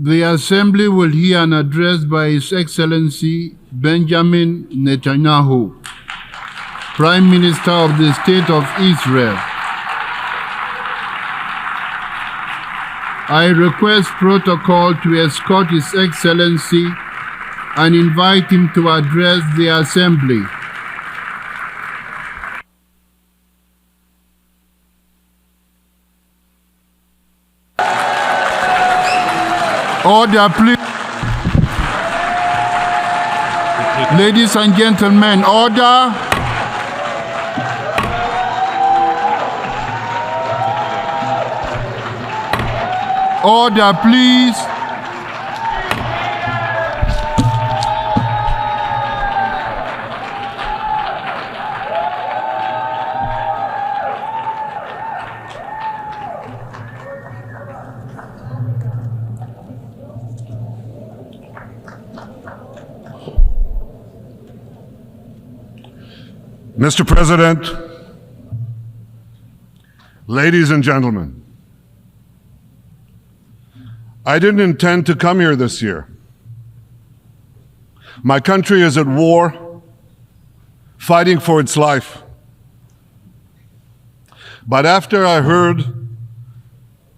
The Assembly will hear an address by His Excellency Benjamin Netanyahu, Prime Minister of the State of Israel. I request protocol to escort His Excellency and invite him to address the Assembly. Order, please. Ladies and gentlemen, order. Order, please. Mr. President, ladies and gentlemen, I didn't intend to come here this year. My country is at war, fighting for its life. But after I heard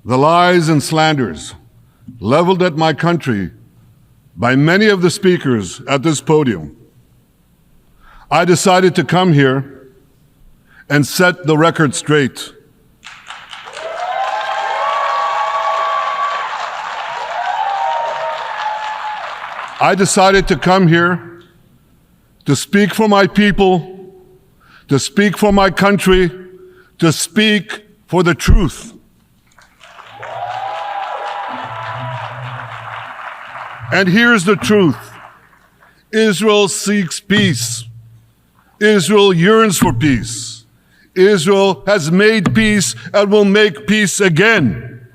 the lies and slanders leveled at my country by many of the speakers at this podium, I decided to come here and set the record straight. I decided to come here to speak for my people, to speak for my country, to speak for the truth. And here's the truth. Israel seeks peace. Israel yearns for peace. Israel has made peace and will make peace again.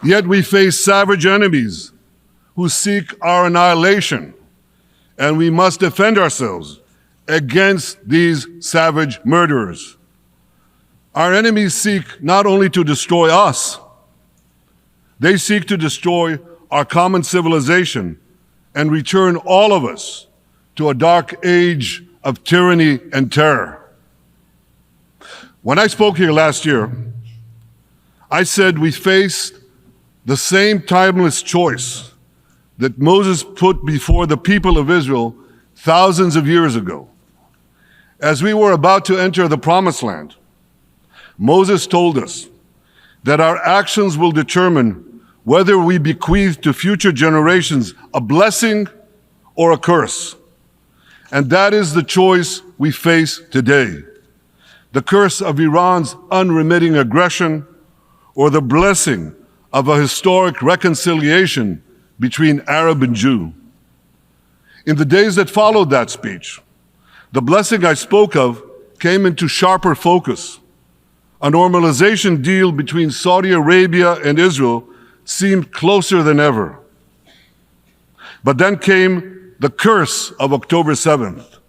Yet we face savage enemies who seek our annihilation, and we must defend ourselves against these savage murderers. Our enemies seek not only to destroy us, they seek to destroy our common civilization and return all of us to a dark age of tyranny and terror. When I spoke here last year, I said we faced the same timeless choice that Moses put before the people of Israel thousands of years ago. As we were about to enter the Promised Land, Moses told us that our actions will determine whether we bequeath to future generations a blessing or a curse. And that is the choice we face today. The curse of Iran's unremitting aggression, or the blessing of a historic reconciliation between Arab and Jew. In the days that followed that speech, the blessing I spoke of came into sharper focus. A normalization deal between Saudi Arabia and Israel seemed closer than ever. But then came the curse of October 7th.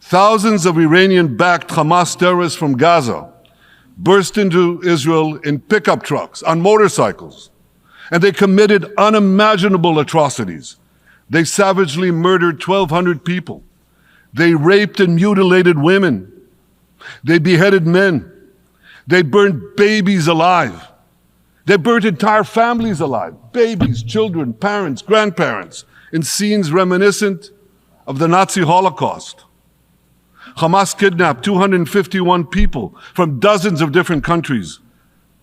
Thousands of Iranian-backed Hamas terrorists from Gaza burst into Israel in pickup trucks, on motorcycles, and they committed unimaginable atrocities. They savagely murdered 1,200 people. They raped and mutilated women. They beheaded men. They burned babies alive. They burnt entire families alive, babies, children, parents, grandparents, in scenes reminiscent of the Nazi Holocaust. Hamas kidnapped 251 people from dozens of different countries,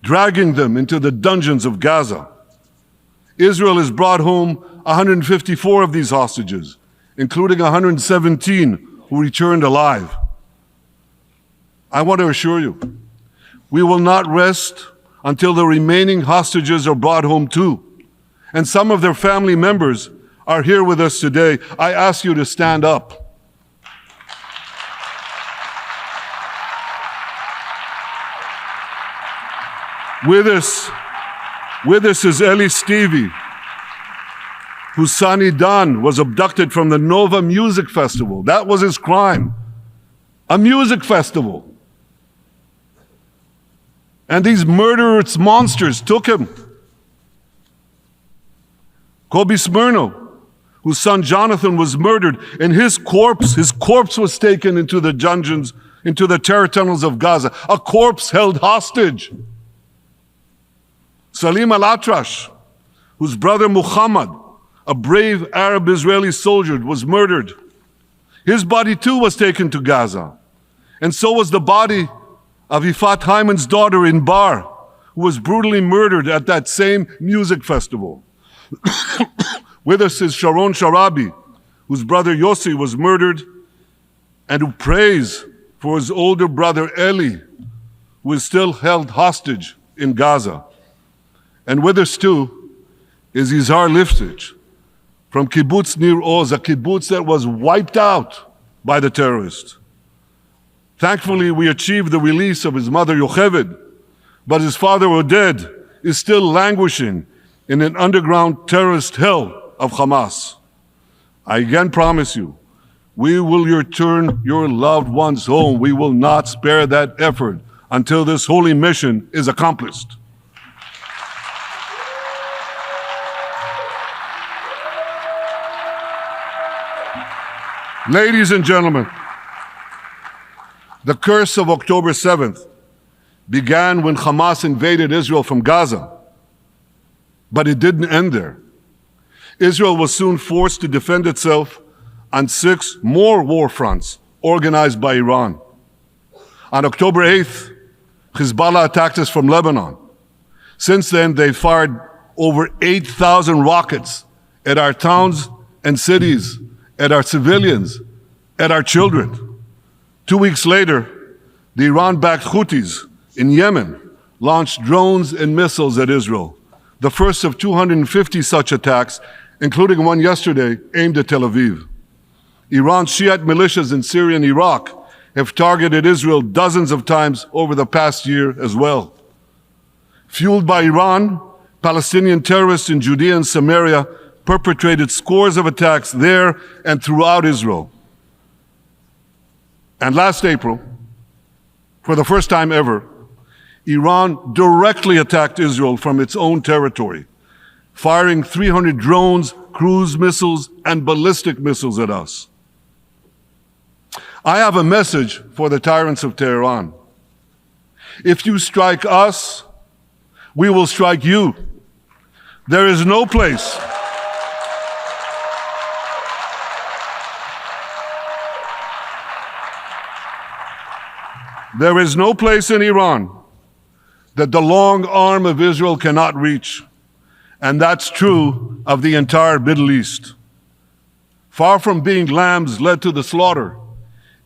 dragging them into the dungeons of Gaza. Israel has brought home 154 of these hostages, including 117 who returned alive. I want to assure you, we will not rest until the remaining hostages are brought home too. And some of their family members are here with us today. I ask you to stand up. With us is Eli Stevie, whose son Idan was abducted from the Nova Music Festival. That was his crime. A music festival. And these murderous monsters took him. Kobe Smirno, whose son Jonathan was murdered, and his corpse was taken into the dungeons, into the terror tunnels of Gaza, a corpse held hostage. Salim al-Atrash, whose brother Muhammad, a brave Arab-Israeli soldier, was murdered. His body too was taken to Gaza. And so was the body of Ifat Hyman's daughter in Bar, who was brutally murdered at that same music festival. With us is Sharon Sharabi, whose brother Yossi was murdered, and who prays for his older brother Eli, who is still held hostage in Gaza. And with us too is Izhar Liftich from Kibbutz Nir Oz, a kibbutz that was wiped out by the terrorists. Thankfully, we achieved the release of his mother Yocheved, but his father Oded is still languishing in an underground terrorist hell of Hamas. I again promise you, we will return your loved ones home. We will not spare that effort until this holy mission is accomplished. Ladies and gentlemen, the curse of October 7th began when Hamas invaded Israel from Gaza, but it didn't end there. Israel was soon forced to defend itself on 6 more war fronts organized by Iran. On October 8th, Hezbollah attacked us from Lebanon. Since then, they fired over 8,000 rockets at our towns and cities, at our civilians, at our children. 2 weeks later, the Iran-backed Houthis in Yemen launched drones and missiles at Israel, the first of 250 such attacks, including one yesterday aimed at Tel Aviv. Iran's Shiite militias in Syria and Iraq have targeted Israel dozens of times over the past year as well. Fueled by Iran, Palestinian terrorists in Judea and Samaria perpetrated scores of attacks there and throughout Israel. And last April, for the first time ever, Iran directly attacked Israel from its own territory, firing 300 drones, cruise missiles, and ballistic missiles at us. I have a message for the tyrants of Tehran. If you strike us, we will strike you. There is no place. There is no place in Iran that the long arm of Israel cannot reach. And that's true of the entire Middle East. Far from being lambs led to the slaughter,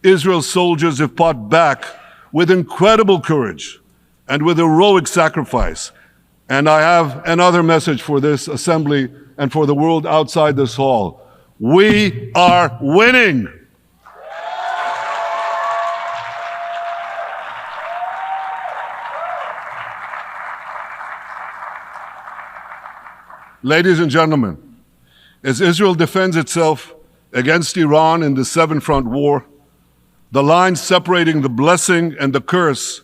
Israel's soldiers have fought back with incredible courage and with heroic sacrifice. And I have another message for this assembly and for the world outside this hall. We are winning. Ladies and gentlemen, as Israel defends itself against Iran in the seven-front war, the line separating the blessing and the curse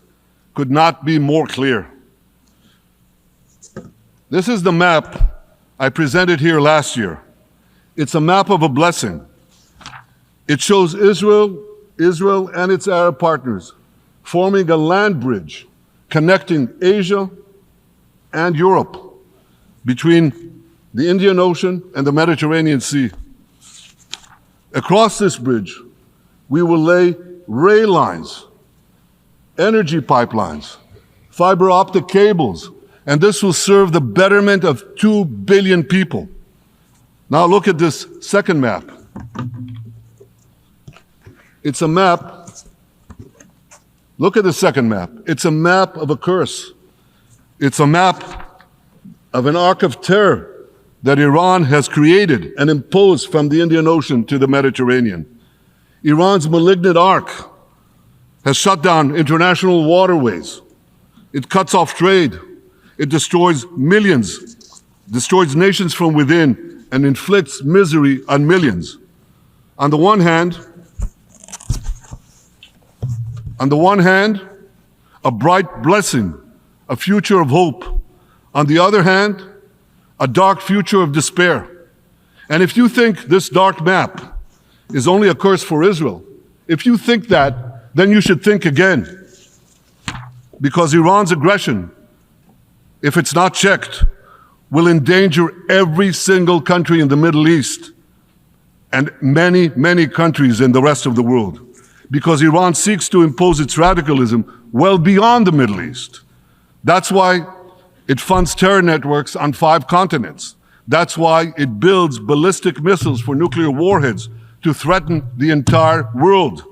could not be more clear. This is the map I presented here last year. It's a map of a blessing. It shows Israel and its Arab partners forming a land bridge connecting Asia and Europe between the Indian Ocean and the Mediterranean Sea. Across this bridge, we will lay rail lines, energy pipelines, fiber optic cables, and this will serve the betterment of 2 billion people. Now look at this second map. It's a map. Look at the second map. It's a map of a curse. It's a map of an arc of terror that Iran has created and imposed from the Indian Ocean to the Mediterranean. Iran's malignant arc has shut down international waterways. It cuts off trade. It destroys millions, destroys nations from within, and inflicts misery on millions. On the one hand, a bright blessing a future of hope. On the other hand, a dark future of despair. And if you think this dark map is only a curse for Israel, if you think that, then you should think again. Because Iran's aggression, if it's not checked, will endanger every single country in the Middle East and many, many countries in the rest of the world. Because Iran seeks to impose its radicalism well beyond the Middle East. That's why it funds terror networks on 5 continents. That's why it builds ballistic missiles for nuclear warheads to threaten the entire world.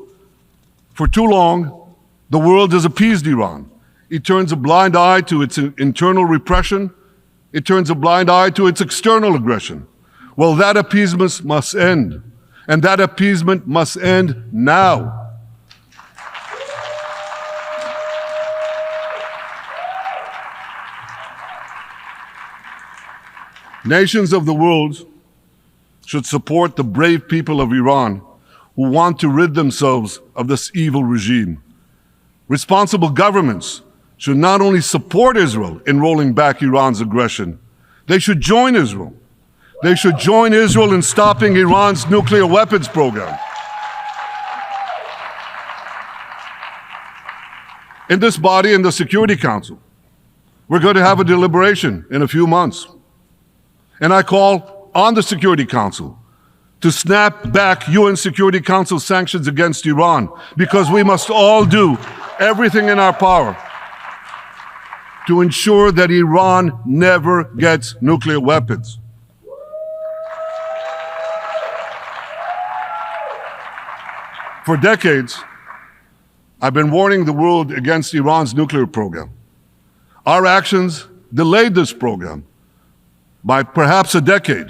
For too long, the world has appeased Iran. It turns a blind eye to its internal repression. It turns a blind eye to its external aggression. Well, that appeasement must end. And that appeasement must end now. Nations of the world should support the brave people of Iran who want to rid themselves of this evil regime. Responsible governments should not only support Israel in rolling back Iran's aggression, they should join Israel. They should join Israel in stopping Iran's nuclear weapons program. In this body, in the Security Council, we're going to have a deliberation in a few months. And I call on the Security Council to snap back UN Security Council sanctions against Iran, because we must all do everything in our power to ensure that Iran never gets nuclear weapons. For decades, I've been warning the world against Iran's nuclear program. Our actions delayed this program by perhaps a decade,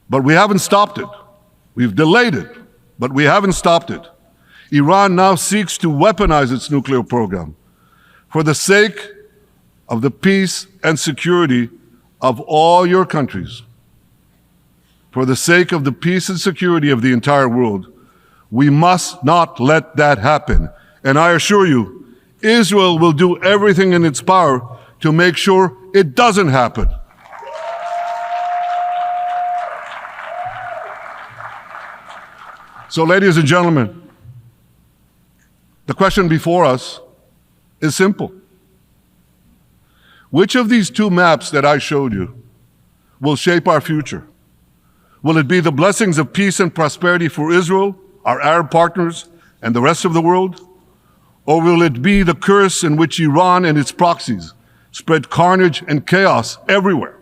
but we haven't stopped it. We've delayed it, but we haven't stopped it. Iran now seeks to weaponize its nuclear program for the sake of the peace and security of all your countries. For the sake of the peace and security of the entire world, we must not let that happen. And I assure you, Israel will do everything in its power to make sure it doesn't happen. So, ladies and gentlemen, the question before us is simple. Which of these 2 maps that I showed you will shape our future? Will it be the blessings of peace and prosperity for Israel, our Arab partners, and the rest of the world? Or will it be the curse in which Iran and its proxies spread carnage and chaos everywhere?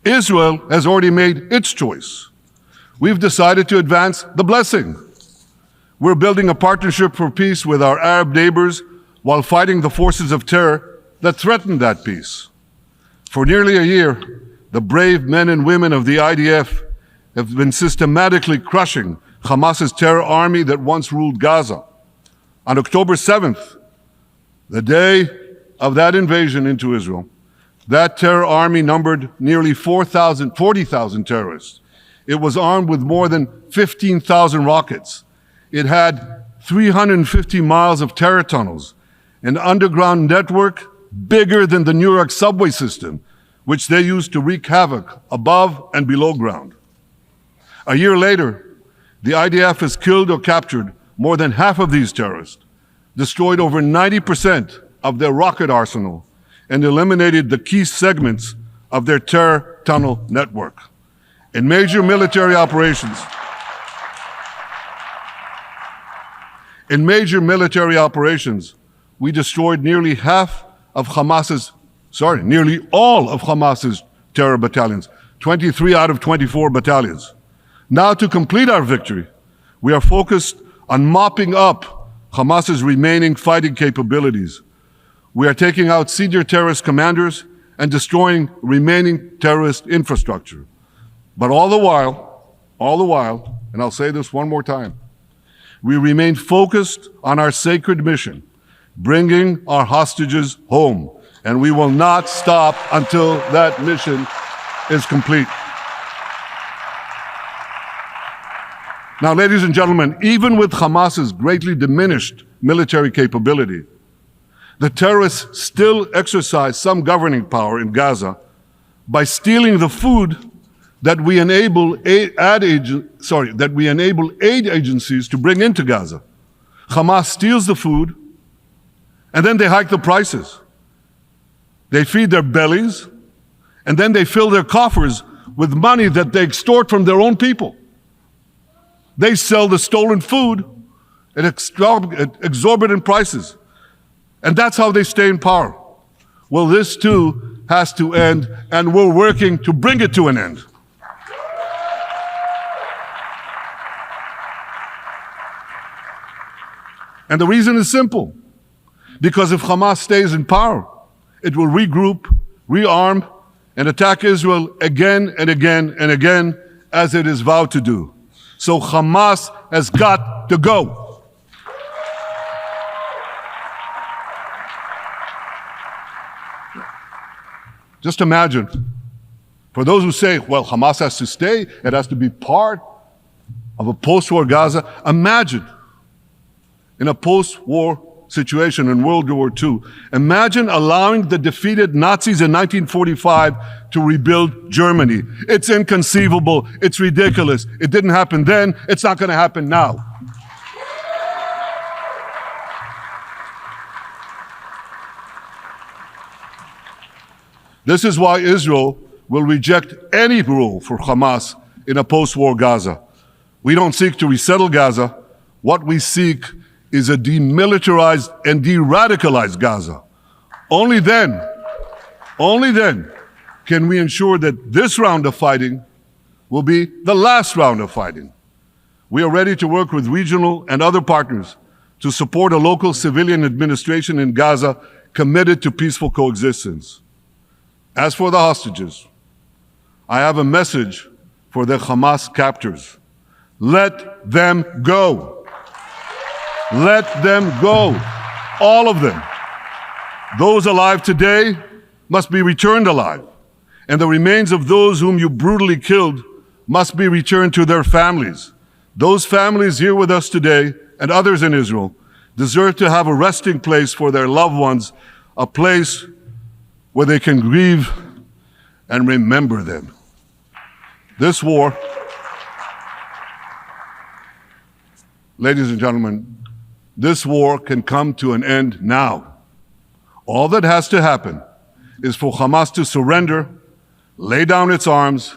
Israel has already made its choice. We've decided to advance the blessing. We're building a partnership for peace with our Arab neighbors while fighting the forces of terror that threaten that peace. For nearly a year, the brave men and women of the IDF have been systematically crushing Hamas's terror army that once ruled Gaza. On October 7th, the day of that invasion into Israel, that terror army numbered nearly 40,000 terrorists. It was armed with more than 15,000 rockets. It had 350 miles of terror tunnels, an underground network bigger than the New York subway system, which they used to wreak havoc above and below ground. A year later, the IDF has killed or captured more than half of these terrorists, destroyed over 90% of their rocket arsenal, and eliminated the key segments of their terror tunnel network. In major military operations, we destroyed nearly all of Hamas's terror battalions, 23 out of 24 battalions. Now, to complete our victory, we are focused on mopping up Hamas's remaining fighting capabilities. We are taking out senior terrorist commanders and destroying remaining terrorist infrastructure. But all the while, and I'll say this one more time, we remain focused on our sacred mission, bringing our hostages home, and we will not stop until that mission is complete. Now, ladies and gentlemen, even with Hamas's greatly diminished military capability, The terrorists still exercise some governing power in Gaza by stealing the food that we enable aid agencies to bring into Gaza. Hamas steals the food, and then they hike the prices. They feed their bellies, and then they fill their coffers with money that they extort from their own people. They sell the stolen food at exorbitant prices. And that's how they stay in power. Well, this too has to end, and we're working to bring it to an end. And the reason is simple. Because if Hamas stays in power, it will regroup, rearm, and attack Israel again and again and again, as it is vowed to do. So Hamas has got to go. Just imagine, for those who say, well, Hamas has to stay, it has to be part of a post-war Gaza. Imagine, in a post-war situation in World War II, imagine allowing the defeated Nazis in 1945 to rebuild Germany. It's inconceivable. It's ridiculous. It didn't happen then. It's not going to happen now. This is why Israel will reject any rule for Hamas in a post-war Gaza. We don't seek to resettle Gaza. What we seek is a demilitarized and de-radicalized Gaza. Only then can we ensure that this round of fighting will be the last round of fighting. We are ready to work with regional and other partners to support a local civilian administration in Gaza committed to peaceful coexistence. As for the hostages, I have a message for the Hamas captors. Let them go. Let them go. All of them. Those alive today must be returned alive, and the remains of those whom you brutally killed must be returned to their families. Those families here with us today, and others in Israel, deserve to have a resting place for their loved ones, a place where they can grieve and remember them. This war, ladies and gentlemen, this war can come to an end now. All that has to happen is for Hamas to surrender, lay down its arms,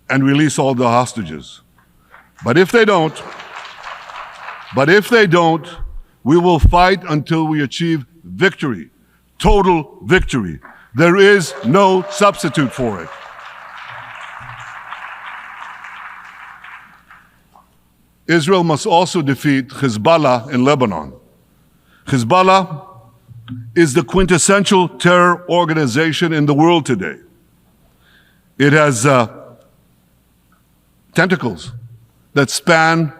and release all the hostages. But if they don't, we will fight until we achieve victory, total victory. There is no substitute for it. Israel must also defeat Hezbollah in Lebanon. Hezbollah is the quintessential terror organization in the world today. It has tentacles that span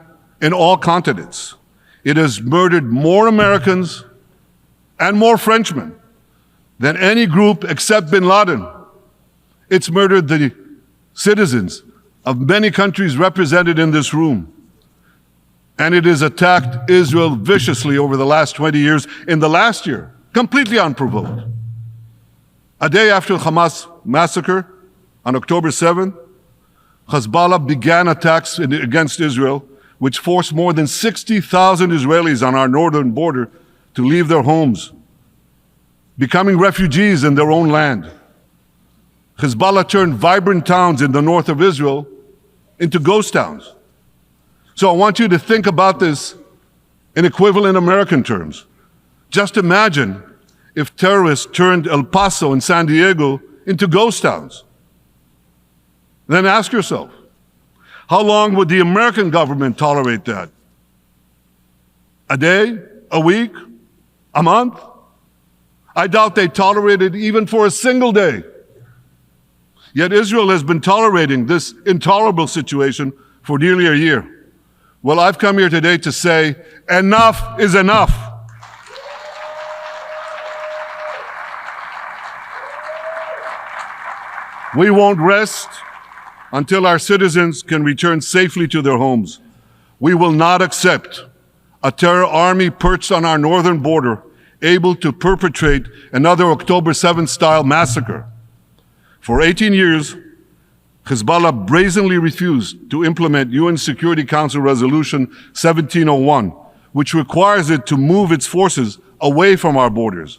in all continents. It has murdered more Americans and more Frenchmen than any group except bin Laden. It's murdered the citizens of many countries represented in this room. And it has attacked Israel viciously over the last 20 years, in the last year, completely unprovoked. A day after the Hamas massacre, on October 7th, Hezbollah began attacks against Israel, which forced more than 60,000 Israelis on our northern border to leave their homes, becoming refugees in their own land. Hezbollah turned vibrant towns in the north of Israel into ghost towns. So I want you to think about this in equivalent American terms. Just imagine if terrorists turned El Paso and San Diego into ghost towns. Then ask yourself, how long would the American government tolerate that? A day? A week? A month? I doubt they tolerate it even for a single day. Yet Israel has been tolerating this intolerable situation for nearly a year. Well, I've come here today to say, enough is enough. We won't rest until our citizens can return safely to their homes. We will not accept a terror army perched on our northern border, able to perpetrate another October 7th style massacre. For 18 years, Hezbollah brazenly refused to implement UN Security Council Resolution 1701, which requires it to move its forces away from our borders.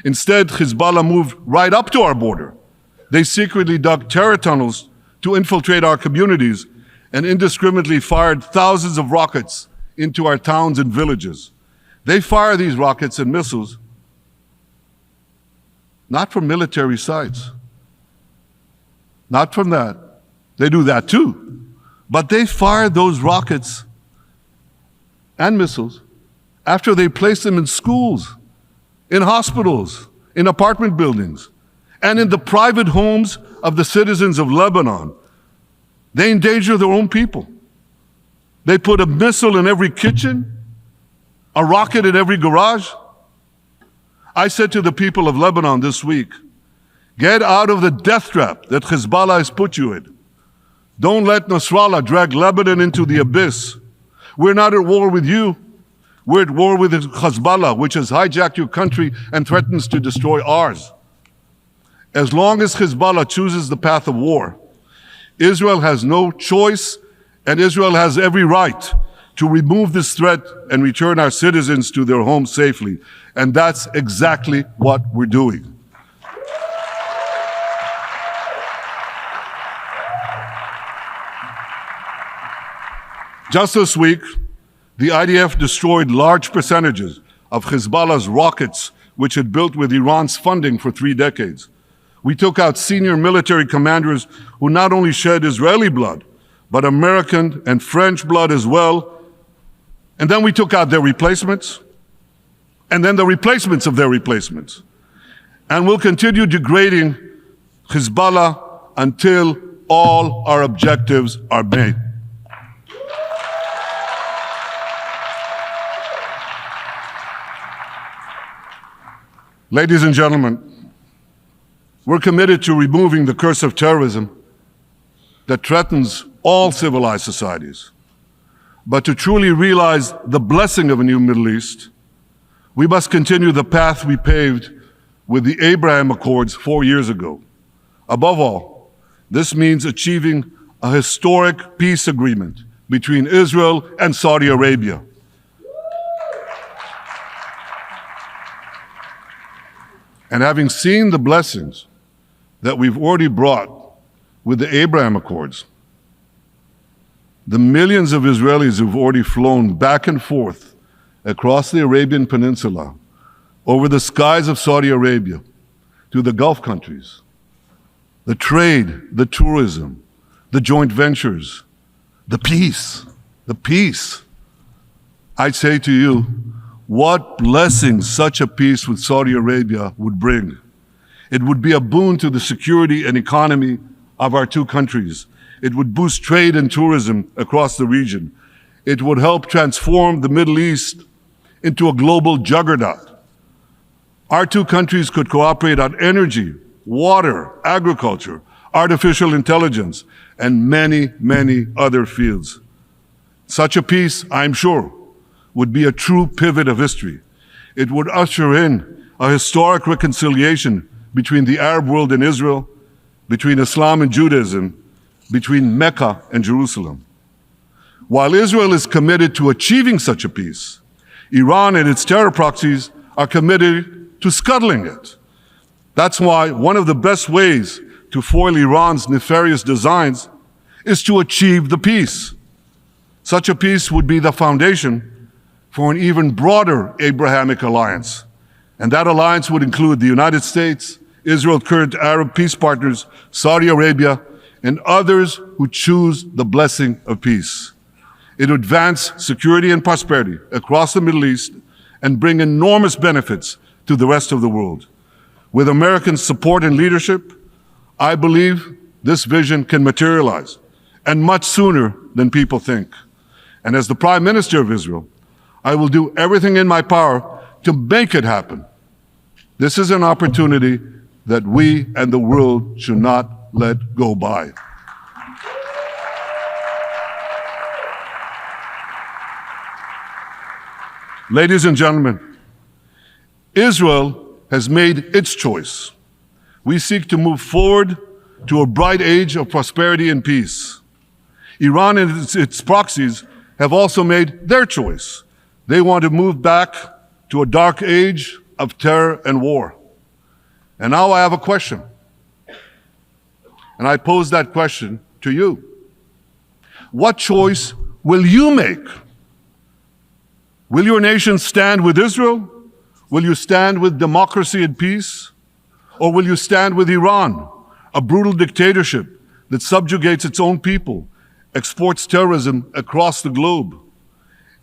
Instead, Hezbollah moved right up to our border. They secretly dug terror tunnels to infiltrate our communities and indiscriminately fired thousands of rockets into our towns and villages. They fire these rockets and missiles not from military sites, not from that. They do that too. But they fire those rockets and missiles after they place them in schools, in hospitals, in apartment buildings, and in the private homes of the citizens of Lebanon. They endanger their own people. They put a missile in every kitchen, a rocket in every garage. I said to the people of Lebanon this week, get out of the death trap that Hezbollah has put you in. Don't let Nasrallah drag Lebanon into the abyss. We're not at war with you. We're at war with Hezbollah, which has hijacked your country and threatens to destroy ours. As long as Hezbollah chooses the path of war, Israel has no choice, and Israel has every right to remove this threat and return our citizens to their homes safely. And that's exactly what we're doing. Just this week, the IDF destroyed large percentages of Hezbollah's rockets, which had built with Iran's funding for 3 decades. We took out senior military commanders who not only shed Israeli blood, but American and French blood as well. And then we took out their replacements, and then the replacements of their replacements. And we'll continue degrading Hezbollah until all our objectives are met. Ladies and gentlemen, we're committed to removing the curse of terrorism that threatens all civilized societies. But to truly realize the blessing of a new Middle East, we must continue the path we paved with the Abraham Accords 4 years ago. Above all, this means achieving a historic peace agreement between Israel and Saudi Arabia. And having seen the blessings that we've already brought with the Abraham Accords, the millions of Israelis who've already flown back and forth across the Arabian Peninsula, over the skies of Saudi Arabia, to the Gulf countries, the trade, the tourism, the joint ventures, the peace, I'd say to you, what blessings such a peace with Saudi Arabia would bring. It would be a boon to the security and economy of our two countries. It would boost trade and tourism across the region. It would help transform the Middle East into a global juggernaut. Our two countries could cooperate on energy, water, agriculture, artificial intelligence, and many, many other fields. Such a peace, I'm sure, would be a true pivot of history. It would usher in a historic reconciliation between the Arab world and Israel, between Islam and Judaism, between Mecca and Jerusalem. While Israel is committed to achieving such a peace, Iran and its terror proxies are committed to scuttling it. That's why one of the best ways to foil Iran's nefarious designs is to achieve the peace. Such a peace would be the foundation for an even broader Abrahamic alliance. And that alliance would include the United States, Israel's current Arab peace partners, Saudi Arabia, and others who choose the blessing of peace. It would advance security and prosperity across the Middle East and bring enormous benefits to the rest of the world. With American support and leadership, I believe this vision can materialize, and much sooner than people think. And as the Prime Minister of Israel, I will do everything in my power to make it happen. This is an opportunity that we and the world should not let go by. Ladies and gentlemen, Israel has made its choice. We seek to move forward to a bright age of prosperity and peace. Iran and its proxies have also made their choice. They want to move back to a dark age of terror and war. And now I have a question. And I pose that question to you. What choice will you make? Will your nation stand with Israel? Will you stand with democracy and peace? Or will you stand with Iran, a brutal dictatorship that subjugates its own people, exports terrorism across the globe?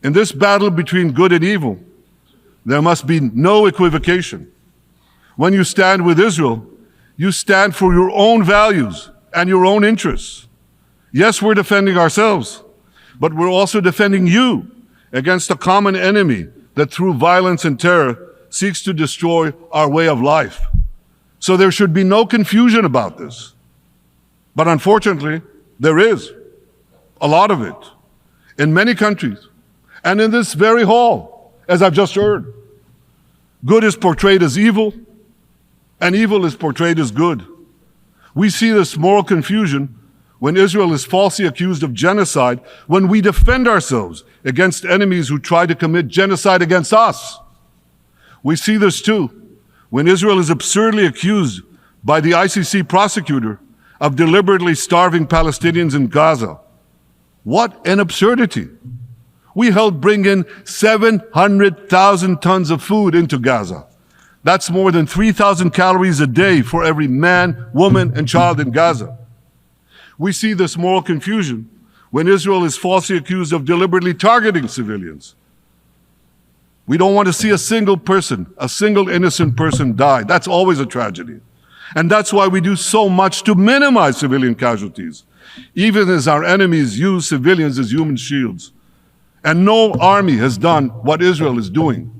In this battle between good and evil, there must be no equivocation. When you stand with Israel, you stand for your own values and your own interests. Yes, we're defending ourselves, but we're also defending you against a common enemy that through violence and terror seeks to destroy our way of life. So there should be no confusion about this. But unfortunately, there is a lot of it in many countries and in this very hall, as I've just heard. Good is portrayed as evil, and evil is portrayed as good. We see this moral confusion when Israel is falsely accused of genocide, when we defend ourselves against enemies who try to commit genocide against us. We see this too when Israel is absurdly accused by the ICC prosecutor of deliberately starving Palestinians in Gaza. What an absurdity. We helped bring in 700,000 tons of food into Gaza. That's more than 3,000 calories a day for every man, woman, and child in Gaza. We see this moral confusion when Israel is falsely accused of deliberately targeting civilians. We don't want to see a single person, a single innocent person die. That's always a tragedy. And that's why we do so much to minimize civilian casualties, even as our enemies use civilians as human shields. And no army has done what Israel is doing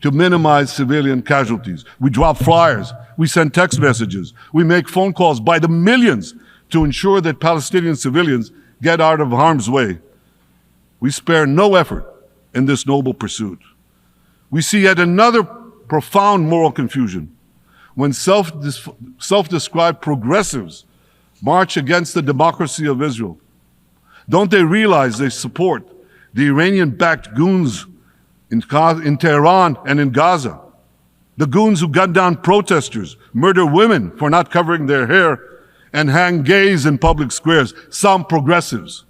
to minimize civilian casualties. We drop flyers, we send text messages, we make phone calls by the millions to ensure that Palestinian civilians get out of harm's way. We spare no effort in this noble pursuit. We see yet another profound moral confusion when self-described progressives march against the democracy of Israel. Don't they realize they support the Iranian-backed goons in Tehran and in Gaza? The goons who gun down protesters, murder women for not covering their hair, and hang gays in public squares, some progressives.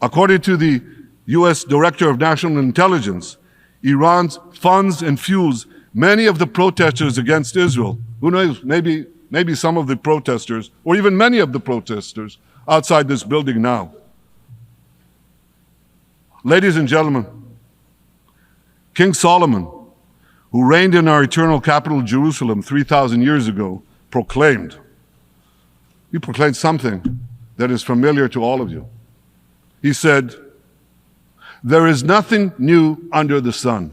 According to the US Director of National Intelligence, Iran funds and fuels many of the protesters against Israel. Who knows, maybe some of the protesters, or even many of the protesters outside this building now. Ladies and gentlemen, King Solomon, who reigned in our eternal capital, Jerusalem, 3,000 years ago, proclaimed something that is familiar to all of you. He said, "There is nothing new under the sun."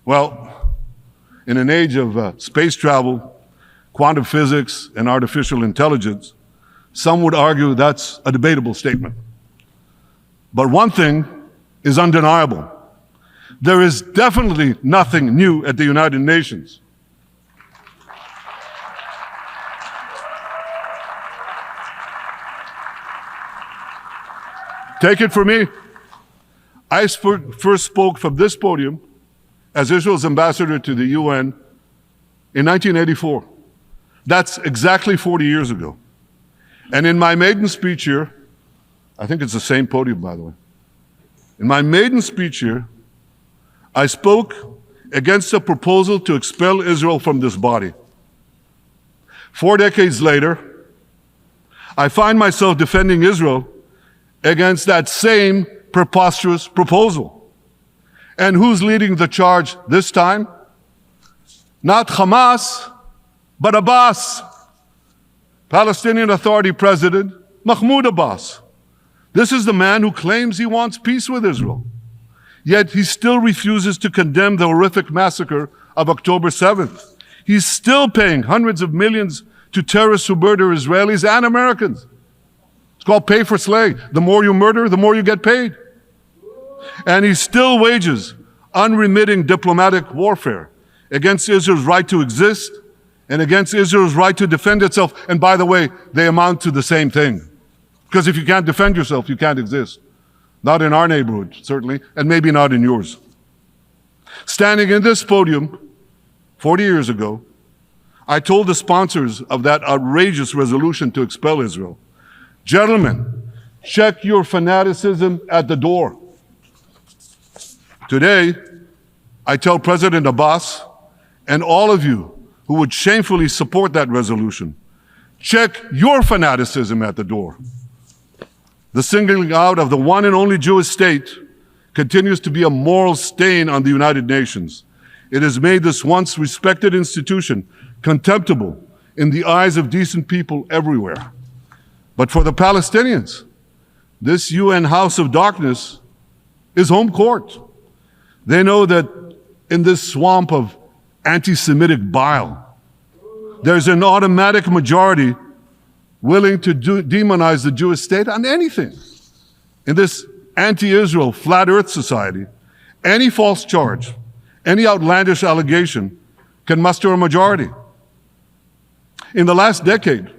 Well, in an age of space travel, quantum physics, and artificial intelligence, some would argue that's a debatable statement. But one thing is undeniable. There is definitely nothing new at the United Nations. Take it from me. I first spoke from this podium as Israel's ambassador to the UN in 1984. That's exactly 40 years ago. And in my maiden speech here, I think it's the same podium, by the way. In my maiden speech here, I spoke against a proposal to expel Israel from this body. 4 decades later, I find myself defending Israel against that same preposterous proposal. And who's leading the charge this time? Not Hamas, but Abbas, Palestinian Authority President Mahmoud Abbas. This is the man who claims he wants peace with Israel. Yet he still refuses to condemn the horrific massacre of October 7th. He's still paying hundreds of millions to terrorists who murder Israelis and Americans. It's called pay for slay. The more you murder, the more you get paid. And he still wages unremitting diplomatic warfare against Israel's right to exist and against Israel's right to defend itself. And by the way, they amount to the same thing. Because if you can't defend yourself, you can't exist. Not in our neighborhood, certainly, and maybe not in yours. Standing in this podium 40 years ago, I told the sponsors of that outrageous resolution to expel Israel, gentlemen, check your fanaticism at the door. Today, I tell President Abbas and all of you who would shamefully support that resolution, check your fanaticism at the door. The singling out of the one and only Jewish state continues to be a moral stain on the United Nations. It has made this once respected institution contemptible in the eyes of decent people everywhere. But for the Palestinians, this UN House of Darkness is home court. They know that in this swamp of anti-Semitic bile, there's an automatic majority willing to demonize the Jewish state on anything. In this anti-Israel flat earth society, any false charge, any outlandish allegation can muster a majority. In the last decade,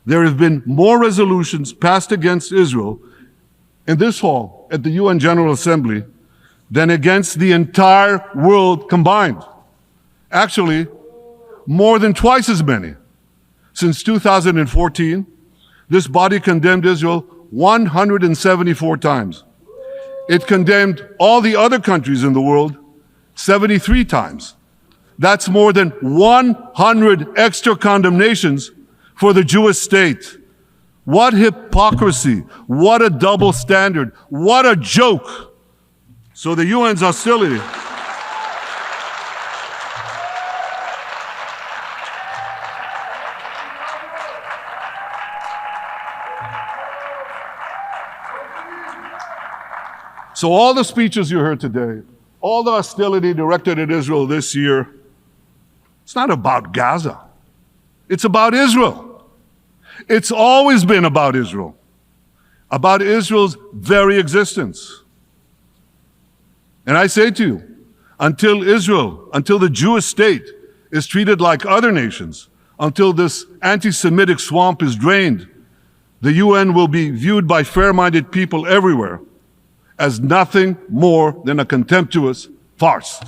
there have been more resolutions passed against Israel in this hall at the UN General Assembly than against the entire world combined. Actually, more than twice as many. Since 2014, this body condemned Israel 174 times. It condemned all the other countries in the world 73 times. That's more than 100 extra condemnations for the Jewish state. What hypocrisy, what a double standard, what a joke. So the UN's hostility So all the speeches you heard today, all the hostility directed at Israel this year, it's not about Gaza. It's about Israel. It's always been about Israel's very existence. And I say to you, until the Jewish state is treated like other nations, until this anti-Semitic swamp is drained, the UN will be viewed by fair-minded people everywhere as nothing more than a contemptuous farce.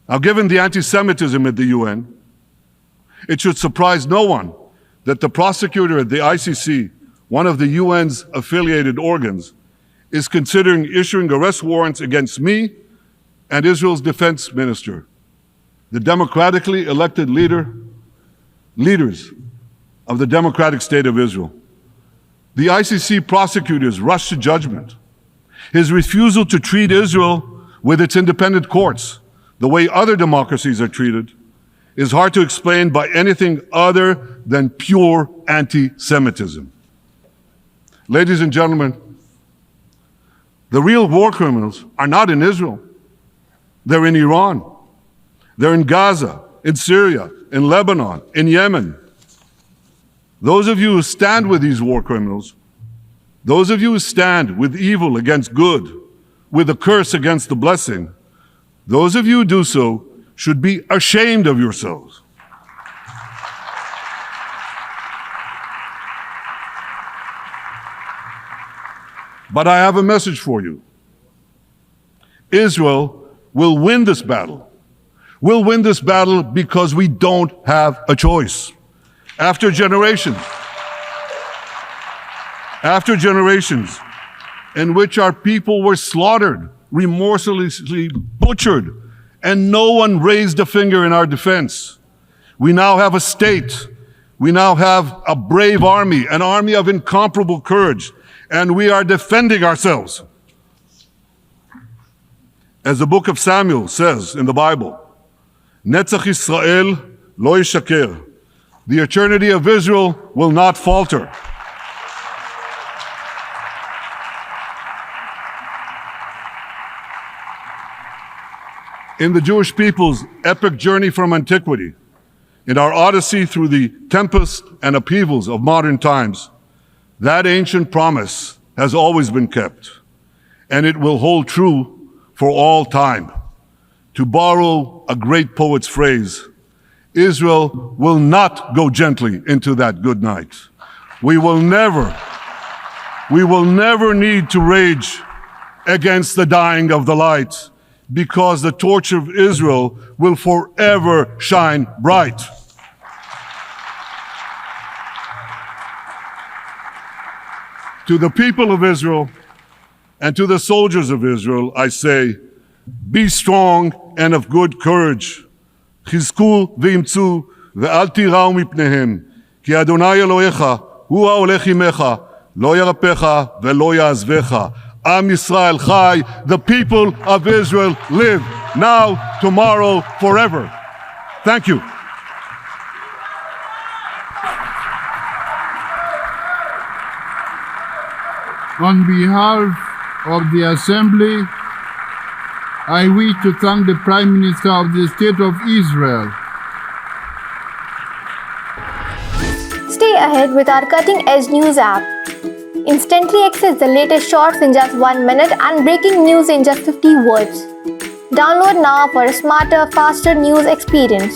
Now, given the anti-Semitism at the UN, it should surprise no one that the prosecutor at the ICC, one of the UN's affiliated organs, is considering issuing arrest warrants against me and Israel's defense minister, the democratically elected leaders of the democratic state of Israel. The ICC prosecutors rushed to judgment. His refusal to treat Israel with its independent courts the way other democracies are treated is hard to explain by anything other than pure anti-Semitism. Ladies and gentlemen, the real war criminals are not in Israel. They're in Iran. They're in Gaza, in Syria, in Lebanon, in Yemen. Those of you who stand with these war criminals, those of you who stand with evil against good, with a curse against the blessing, those of you who do so should be ashamed of yourselves. But I have a message for you. Israel will win this battle. We'll win this battle because we don't have a choice. After generations in which our people were slaughtered, remorselessly butchered, and no one raised a finger in our defense, we now have a state. We now have a brave army, an army of incomparable courage, and we are defending ourselves. As the book of Samuel says in the Bible, Netzach Yisrael lo yishaker. The eternity of Israel will not falter. In the Jewish people's epic journey from antiquity, in our odyssey through the tempests and upheavals of modern times, that ancient promise has always been kept, and it will hold true for all time. To borrow a great poet's phrase, Israel will not go gently into that good night. We will never need to rage against the dying of the light, because the torch of Israel will forever shine bright. To the people of Israel and to the soldiers of Israel, I say, be strong and of good courage. חזקו ואמצו ואל תיראו מפניהם, כי אדוני אלוהיך הוא ההולך עמך, לא ירפך ולא יעזבך. Am Yisrael Chai, the people of Israel live, now, tomorrow, forever. Thank you. On behalf of the Assembly, I wish to thank the Prime Minister of the State of Israel. Stay ahead with our cutting-edge news app. Instantly access the latest shorts in just 1 minute and breaking news in just 50 words. Download now for a smarter, faster news experience.